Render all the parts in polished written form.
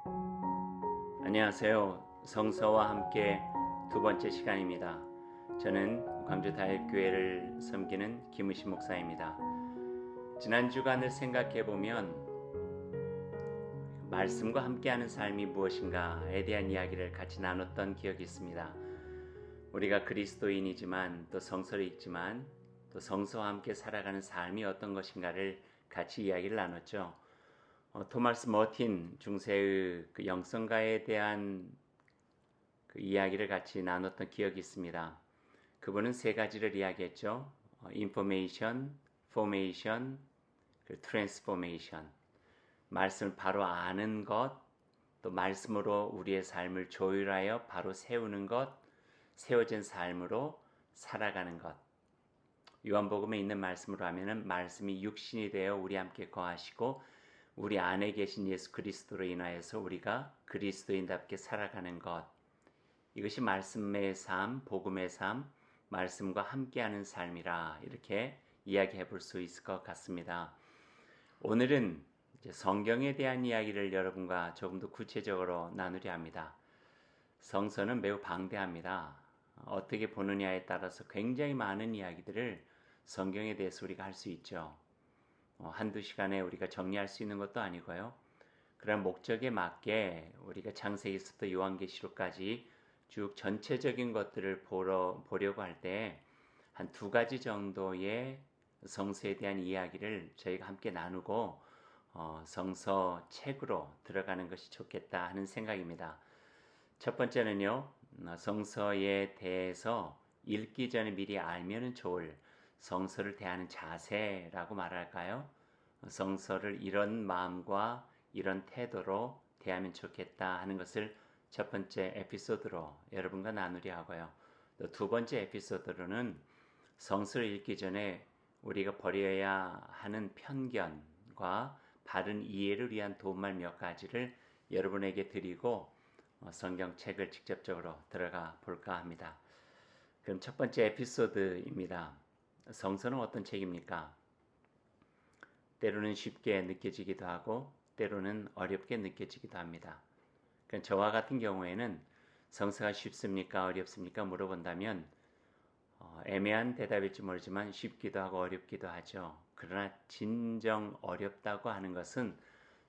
안녕하세요. 성서와 함께 두 번째 시간입니다. 저는 광주다일교회를 섬기는 김의신 목사입니다. 지난 주간을 생각해 보면 말씀과 함께하는 삶이 무엇인가에 대한 이야기를 같이 나눴던 기억이 있습니다. 우리가 그리스도인이지만 또 성서를 읽지만 또 성서와 함께 살아가는 삶이 어떤 것인가를 같이 이야기를 나눴죠. 토마스 머틴 중세의 그 영성가에 대한 그 이야기를 같이 나눴던 기억이 있습니다. 그분은 세 가지를 이야기했죠. information, formation, transformation. 말씀을 바로 아는 것, 또 말씀으로 우리의 삶을 조율하여 바로 세우는 것, 세워진 삶으로 살아가는 것. 요한복음에 있는 말씀으로 하면은 말씀이 육신이 되어 우리 함께 거하시고 우리 안에 계신 예수 그리스도로 인하여서 우리가 그리스도인답게 살아가는 것. 이것이 말씀의 삶, 복음의 삶, 말씀과 함께하는 삶이라 이렇게 이야기해 볼 수 있을 것 같습니다. 오늘은 이제 성경에 대한 이야기를 여러분과 조금 더 구체적으로 나누려 합니다. 성서는 매우 방대합니다. 어떻게 보느냐에 따라서 굉장히 많은 이야기들을 성경에 대해서 우리가 할 수 있죠. 한두 시간에 우리가 정리할 수 있는 것도 아니고요. 그런 목적에 맞게 우리가 창세기부터 요한계시록까지 쭉 전체적인 것들을 보려고 할 때 한 두 가지 정도의 성서에 대한 이야기를 저희가 함께 나누고 성서 책으로 들어가는 것이 좋겠다 하는 생각입니다. 첫 번째는요, 성서에 대해서 읽기 전에 미리 알면 좋을 성서를 대하는 자세라고 말할까요? 성서를 이런 마음과 이런 태도로 대하면 좋겠다 하는 것을 첫 번째 에피소드로 여러분과 나누려 하고요. 또 두 번째 에피소드로는 성서를 읽기 전에 우리가 버려야 하는 편견과 바른 이해를 위한 도움말 몇 가지를 여러분에게 드리고 성경책을 직접적으로 들어가 볼까 합니다. 그럼 첫 번째 에피소드입니다. 성서는 어떤 책입니까? 때로는 쉽게 느껴지기도 하고 때로는 어렵게 느껴지기도 합니다. 그럼 저와 같은 경우에는 성서가 쉽습니까? 어렵습니까? 물어본다면 애매한 대답일지 모르지만 쉽기도 하고 어렵기도 하죠. 그러나 진정 어렵다고 하는 것은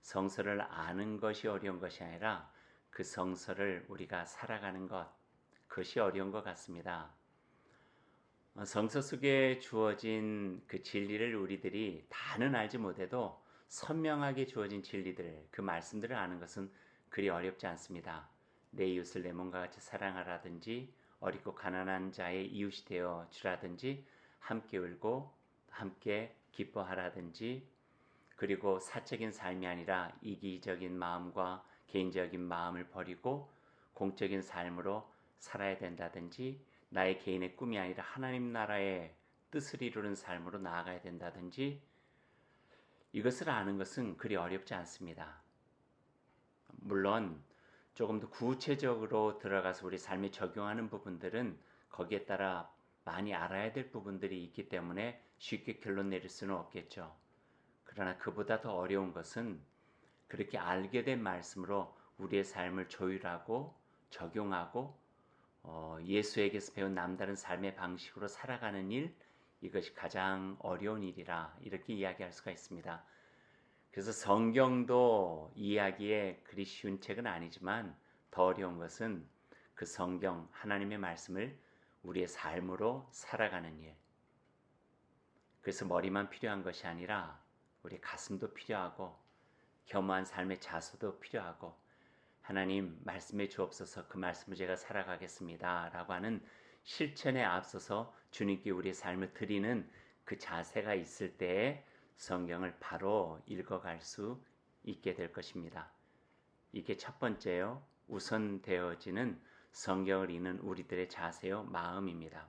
성서를 아는 것이 어려운 것이 아니라 그 성서를 우리가 살아가는 것, 그것이 어려운 것 같습니다. 성서 속에 주어진 그 진리를 우리들이 다는 알지 못해도 선명하게 주어진 진리들, 그 말씀들을 아는 것은 그리 어렵지 않습니다. 내 이웃을 내 몸과 같이 사랑하라든지 어리고 가난한 자의 이웃이 되어 주라든지 함께 울고 함께 기뻐하라든지 그리고 사적인 삶이 아니라 이기적인 마음과 개인적인 마음을 버리고 공적인 삶으로 살아야 된다든지 나의 개인의 꿈이 아니라 하나님 나라의 뜻을 이루는 삶으로 나아가야 된다든지 이것을 아는 것은 그리 어렵지 않습니다. 물론 조금 더 구체적으로 들어가서 우리 삶에 적용하는 부분들은 거기에 따라 많이 알아야 될 부분들이 있기 때문에 쉽게 결론 내릴 수는 없겠죠. 그러나 그보다 더 어려운 것은 그렇게 알게 된 말씀으로 우리의 삶을 조율하고 적용하고 예수에게서 배운 남다른 삶의 방식으로 살아가는 일, 이것이 가장 어려운 일이라 이렇게 이야기할 수가 있습니다. 그래서 성경도 이해하기에 그리 쉬운 책은 아니지만 더 어려운 것은 그 성경 하나님의 말씀을 우리의 삶으로 살아가는 일. 그래서 머리만 필요한 것이 아니라 우리 가슴도 필요하고 겸허한 삶의 자세도 필요하고 하나님 말씀해 주옵소서 그 말씀을 제가 살아가겠습니다 라고 하는 실천에 앞서서 주님께 우리의 삶을 드리는 그 자세가 있을 때에 성경을 바로 읽어갈 수 있게 될 것입니다. 이게 첫 번째요. 우선되어지는 성경을 읽는 우리들의 자세요. 마음입니다.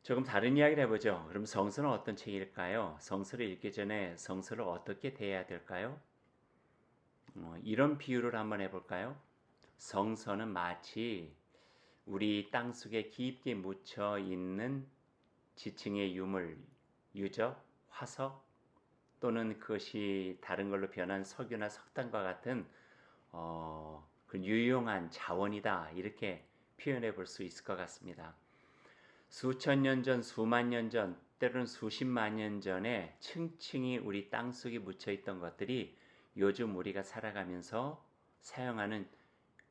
조금 다른 이야기를 해보죠. 그럼 성서는 어떤 책일까요? 성서를 읽기 전에 성서를 어떻게 대해야 될까요? 이런 비유를 한번 해볼까요? 성서는 마치 우리 땅속에 깊게 묻혀 있는 지층의 유물, 유적, 화석 또는 그것이 다른 걸로 변한 석유나 석탄과 같은 그 유용한 자원이다 이렇게 표현해 볼 수 있을 것 같습니다. 수천 년 전, 수만 년 전, 때로는 수십만 년 전에 층층이 우리 땅 속에 묻혀 있던 것들이 요즘 우리가 살아가면서 사용하는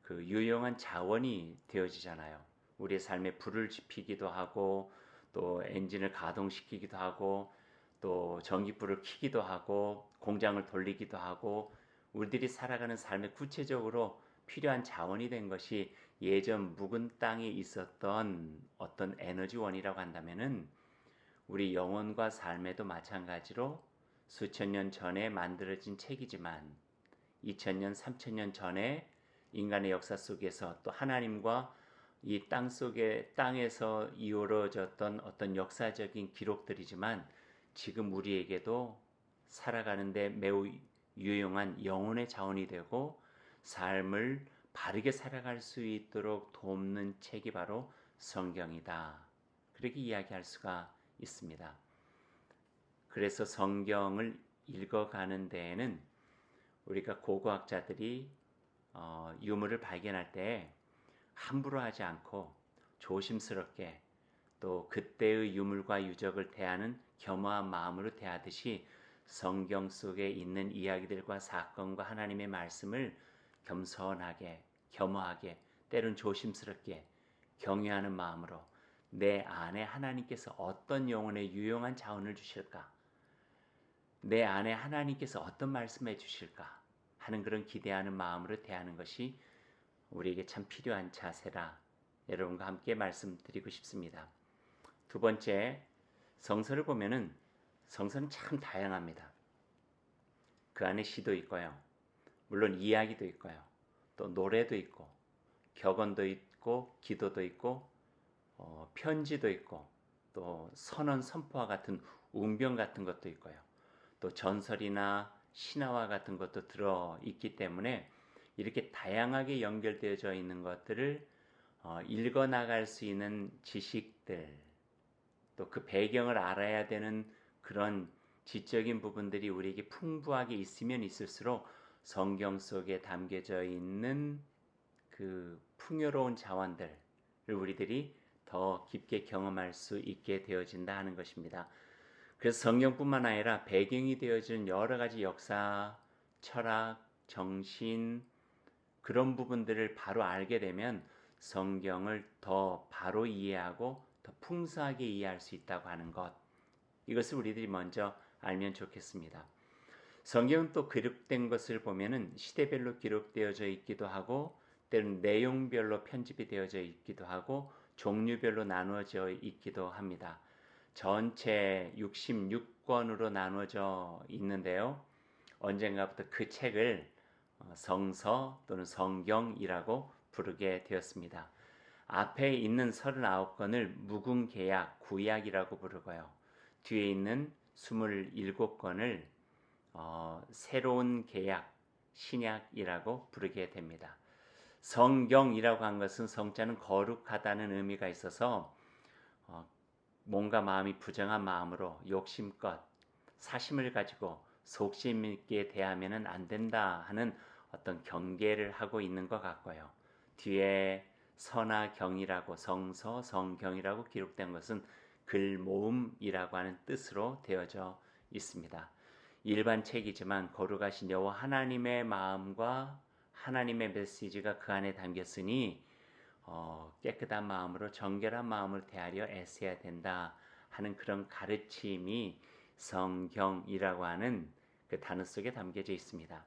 그 유용한 자원이 되어지잖아요. 우리의 삶에 불을 지피기도 하고 또 엔진을 가동시키기도 하고 또 전기불을 켜기도 하고 공장을 돌리기도 하고 우리들이 살아가는 삶에 구체적으로 필요한 자원이 된 것이 예전 묵은 땅에 있었던 어떤 에너지원이라고 한다면은 우리 영혼과 삶에도 마찬가지로 수천 년 전에 만들어진 책이지만 2000년, 3000년 전에 인간의 역사 속에서 또 하나님과 이 땅 속에 땅에서 이루어졌던 어떤 역사적인 기록들이지만 지금 우리에게도 살아가는데 매우 유용한 영혼의 자원이 되고 삶을 바르게 살아갈 수 있도록 돕는 책이 바로 성경이다. 그렇게 이야기할 수가 있습니다. 그래서 성경을 읽어가는 데에는 우리가 고고학자들이 유물을 발견할 때 함부로 하지 않고 조심스럽게 또 그때의 유물과 유적을 대하는 겸허한 마음으로 대하듯이 성경 속에 있는 이야기들과 사건과 하나님의 말씀을 겸손하게, 겸허하게, 때론 조심스럽게 경외하는 마음으로 내 안에 하나님께서 어떤 영혼에 유용한 자원을 주실까? 내 안에 하나님께서 어떤 말씀해 주실까? 하는 그런 기대하는 마음으로 대하는 것이 우리에게 참 필요한 자세라 여러분과 함께 말씀드리고 싶습니다. 두 번째, 성서를 보면은 성서는 참 다양합니다. 그 안에 시도 있고요. 물론 이야기도 있고요. 또 노래도 있고 격언도 있고 기도도 있고 편지도 있고 또 선언 선포와 같은 웅변 같은 것도 있고요. 또 전설이나 신화와 같은 것도 들어 있기 때문에 이렇게 다양하게 연결되어져 있는 것들을 읽어 나갈 수 있는 지식들 또 그 배경을 알아야 되는 그런 지적인 부분들이 우리에게 풍부하게 있으면 있을수록 성경 속에 담겨져 있는 그 풍요로운 자원들을 우리들이 더 깊게 경험할 수 있게 되어진다 하는 것입니다. 그래서 성경뿐만 아니라 배경이 되어진 여러 가지 역사, 철학, 정신 그런 부분들을 바로 알게 되면 성경을 더 바로 이해하고 더 풍성하게 이해할 수 있다고 하는 것. 이것을 우리들이 먼저 알면 좋겠습니다. 성경은 또 기록된 것을 보면은 시대별로 기록되어져 있기도 하고 때로는 내용별로 편집이 되어져 있기도 하고 종류별로 나누어져 있기도 합니다. 전체 66권으로 나누어져 있는데요. 언젠가부터 그 책을 성서 또는 성경이라고 부르게 되었습니다. 앞에 있는 39권을 묵은계약, 구약이라고 부르고요. 뒤에 있는 27권을 새로운 계약, 신약이라고 부르게 됩니다. 성경이라고 한 것은 성자는 거룩하다는 의미가 있어서 몸과 마음이 부정한 마음으로 욕심껏 사심을 가지고 속심 있게 대하면 안 된다 하는 어떤 경계를 하고 있는 것 같고요. 뒤에 선하경이라고 성서, 성경이라고 기록된 것은 글모음이라고 하는 뜻으로 되어져 있습니다. 일반 책이지만 거룩하신 여호와 하나님의 마음과 하나님의 메시지가 그 안에 담겼으니 깨끗한 마음으로 정결한 마음을 대하려 애써야 된다 하는 그런 가르침이 성경이라고 하는 그 단어 속에 담겨져 있습니다.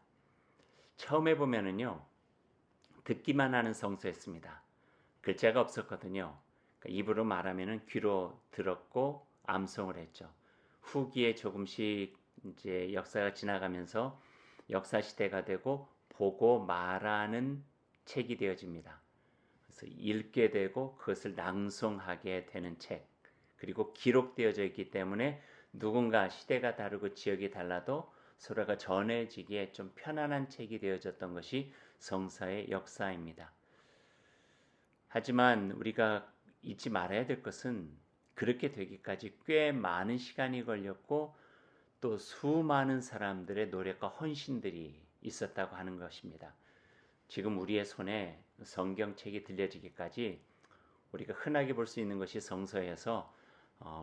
처음에 보면은요, 듣기만 하는 성서였습니다. 글자가 없었거든요. 그러니까 입으로 말하면은 귀로 들었고 암송을 했죠. 후기에 조금씩 이제 역사가 지나가면서 역사 시대가 되고 보고 말하는 책이 되어집니다. 그래서 읽게 되고 그것을 낭송하게 되는 책. 그리고 기록되어져 있기 때문에 누군가 시대가 다르고 지역이 달라도 서로가 전해지기에 좀 편안한 책이 되어졌던 것이 성서의 역사입니다. 하지만 우리가 잊지 말아야 될 것은 그렇게 되기까지 꽤 많은 시간이 걸렸고 또 수많은 사람들의 노력과 헌신들이 있었다고 하는 것입니다. 지금 우리의 손에 성경책이 들려지기까지 우리가 흔하게 볼 수 있는 것이 성서에서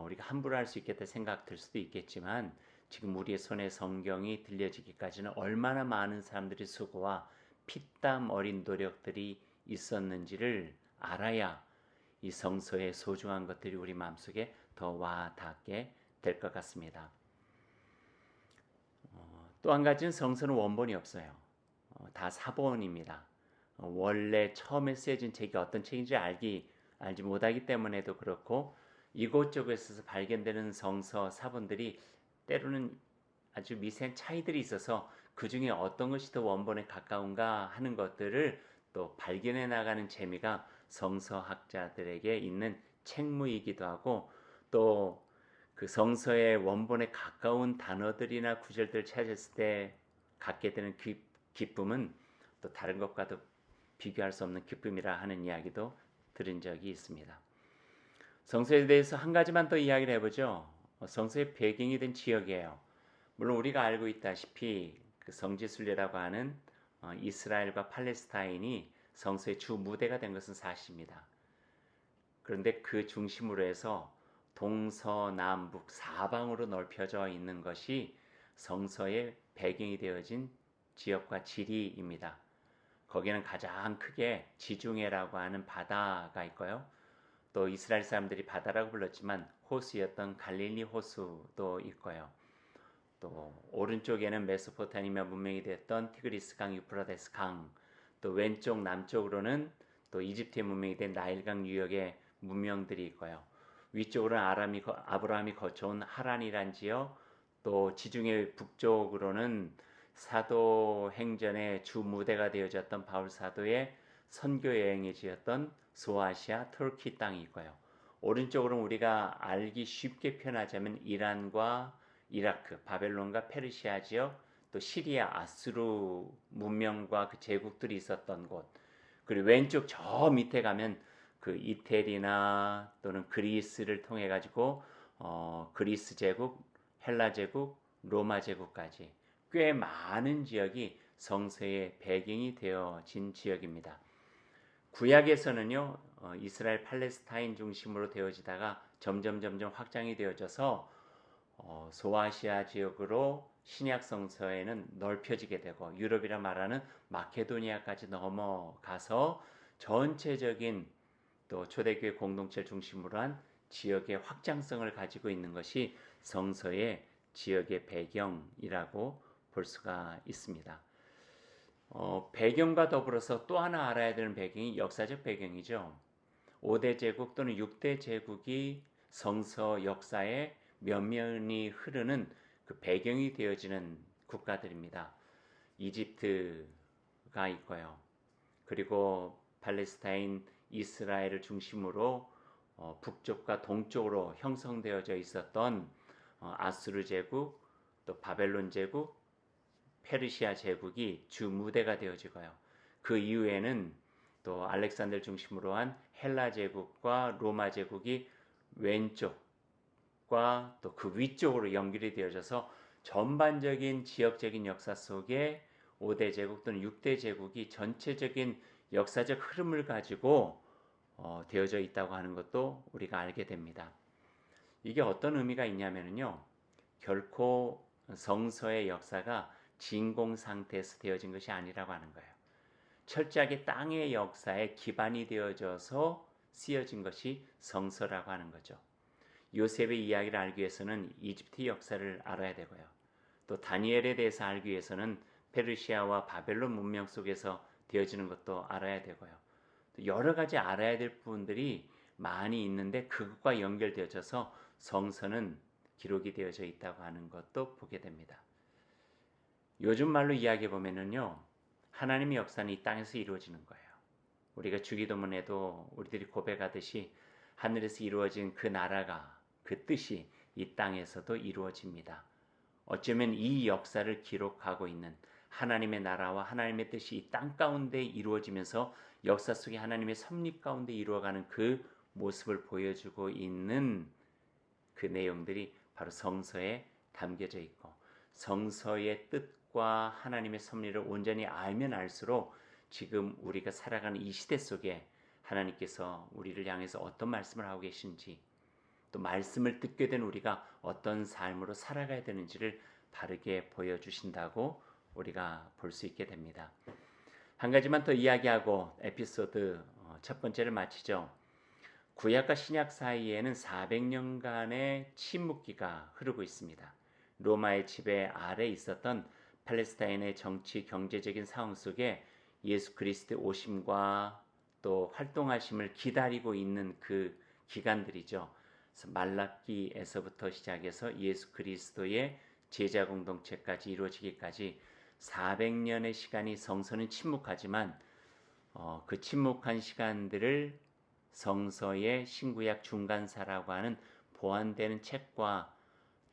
우리가 함부로 할 수 있겠다 생각될 수도 있겠지만 지금 우리의 손에 성경이 들려지기까지는 얼마나 많은 사람들의 수고와 피땀 어린 노력들이 있었는지를 알아야 이 성서의 소중한 것들이 우리 마음속에 더 와닿게 될 것 같습니다. 또 한 가지는 성서는 원본이 없어요. 다 사본입니다. 원래 처음에 쓰여진 책이 어떤 책인지 알지 못하기 때문에도 그렇고 이곳저곳에서 발견되는 성서 사본들이 때로는 아주 미세한 차이들이 있어서 그 중에 어떤 것이 더 원본에 가까운가 하는 것들을 또 발견해 나가는 재미가 성서학자들에게 있는 책무이기도 하고 또 그 성서의 원본에 가까운 단어들이나 구절들을 찾았을 때 갖게 되는 기쁨은 또 다른 것과도 비교할 수 없는 기쁨이라 하는 이야기도 들은 적이 있습니다. 성서에 대해서 한 가지만 더 이야기를 해보죠. 성서의 배경이 된 지역이에요. 물론 우리가 알고 있다시피 그 성지순례라고 하는 이스라엘과 팔레스타인이 성서의 주 무대가 된 것은 사실입니다. 그런데 그 중심으로 해서 동서남북 사방으로 넓혀져 있는 것이 성서의 배경이 되어진 지역과 지리입니다. 거기는 가장 크게 지중해라고 하는 바다가 있고요. 또 이스라엘 사람들이 바다라고 불렀지만 호수였던 갈릴리 호수도 있고요. 또 오른쪽에는 메소포타미아 문명이 됐던 티그리스 강, 유프라데스 강, 또 왼쪽 남쪽으로는 또 이집트의 문명이 된 나일강 유역의 문명들이 있고요. 위쪽으로는 아브라함이 거쳐온 하란이란 지역, 또 지중해 북쪽으로는 사도행전의 주 무대가 되어졌던 바울 사도의 선교 여행에 지었던 소아시아 터키 땅이 있고요. 오른쪽으로는 우리가 알기 쉽게 표현하자면 이란과 이라크, 바벨론과 페르시아 지역, 또 시리아, 아수르 문명과 그 제국들이 있었던 곳. 그리고 왼쪽 저 밑에 가면 그 이태리나 또는 그리스를 통해 가지고 그리스 제국, 헬라 제국, 로마 제국까지 꽤 많은 지역이 성서의 배경이 되어진 지역입니다. 구약에서는요, 이스라엘 팔레스타인 중심으로 되어지다가 점점 확장이 되어져서 소아시아 지역으로 신약 성서에는 넓혀지게 되고 유럽이라 말하는 마케도니아까지 넘어가서 전체적인 또 초대교회 공동체를 중심으로 한 지역의 확장성을 가지고 있는 것이 성서의 지역의 배경이라고 볼 수가 있습니다. 배경과 더불어서 또 하나 알아야 되는 배경이 역사적 배경이죠. 5대 제국 또는 6대 제국이 성서 역사에 면면이 흐르는 그 배경이 되어지는 국가들입니다. 이집트가 있고요. 그리고 팔레스타인, 이스라엘을 중심으로 북쪽과 동쪽으로 형성되어져 있었던 아수르 제국, 또 바벨론 제국, 페르시아 제국이 주 무대가 되어지고요. 그 이후에는 또 알렉산더를 중심으로 한 헬라 제국과 로마 제국이 왼쪽과 또 그 위쪽으로 연결이 되어져서 전반적인 지역적인 역사 속에 5대 제국 또는 6대 제국이 전체적인 역사적 흐름을 가지고 되어져 있다고 하는 것도 우리가 알게 됩니다. 이게 어떤 의미가 있냐면요. 결코 성서의 역사가 진공 상태에서 되어진 것이 아니라고 하는 거예요. 철저하게 땅의 역사에 기반이 되어져서 쓰여진 것이 성서라고 하는 거죠. 요셉의 이야기를 알기 위해서는 이집트 역사를 알아야 되고요. 또 다니엘에 대해서 알기 위해서는 페르시아와 바벨론 문명 속에서 되어지는 것도 알아야 되고요. 또 여러 가지 알아야 될 부분들이 많이 있는데 그것과 연결되어져서 성서는 기록이 되어져 있다고 하는 것도 보게 됩니다. 요즘 말로 이야기해 보면은요, 하나님의 역사는 이 땅에서 이루어지는 거예요. 우리가 주기도문에도 우리들이 고백하듯이 하늘에서 이루어진 그 나라가 그 뜻이 이 땅에서도 이루어집니다. 어쩌면 이 역사를 기록하고 있는 하나님의 나라와 하나님의 뜻이 이 땅 가운데 이루어지면서 역사 속에 하나님의 섭리 가운데 이루어가는 그 모습을 보여주고 있는 그 내용들이 바로 성서에 담겨져 있고 성서의 뜻과 하나님의 섭리를 온전히 알면 알수록 지금 우리가 살아가는 이 시대 속에 하나님께서 우리를 향해서 어떤 말씀을 하고 계신지, 또 말씀을 듣게 된 우리가 어떤 삶으로 살아가야 되는지를 바르게 보여주신다고 우리가 볼 수 있게 됩니다. 한 가지만 더 이야기하고 에피소드 첫 번째를 마치죠. 구약과 신약 사이에는 400년간의 침묵기가 흐르고 있습니다. 로마의 지배 아래 있었던 팔레스타인의 정치 경제적인 상황 속에 예수 그리스도의 오심과 또 활동하심을 기다리고 있는 그 기간들이죠. 그래서 말라기에서부터 시작해서 예수 그리스도의 제자 공동체까지 이루어지기까지 400년의 시간이 성서는 침묵하지만 그 침묵한 시간들을 성서의 신구약 중간사라고 하는 보완되는 책과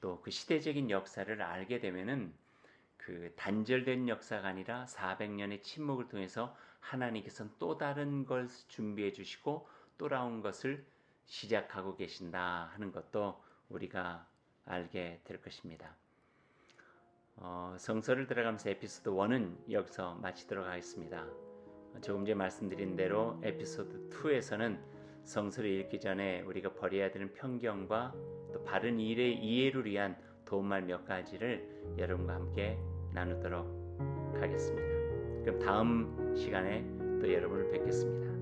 또 그 시대적인 역사를 알게 되면은 그 단절된 역사가 아니라 400년의 침묵을 통해서 하나님께서는 또 다른 걸 준비해 주시고 돌아온 것을 시작하고 계신다 하는 것도 우리가 알게 될 것입니다. 성서를 들어가면서 에피소드 1은 여기서 마치도록 하겠습니다. 조금 전에 말씀드린 대로 에피소드 2에서는 성서를 읽기 전에 우리가 버려야 되는 편견과 또 바른 이해를 위한 도움말 몇 가지를 여러분과 함께 나누도록 하겠습니다. 그럼 다음 시간에 또 여러분을 뵙겠습니다.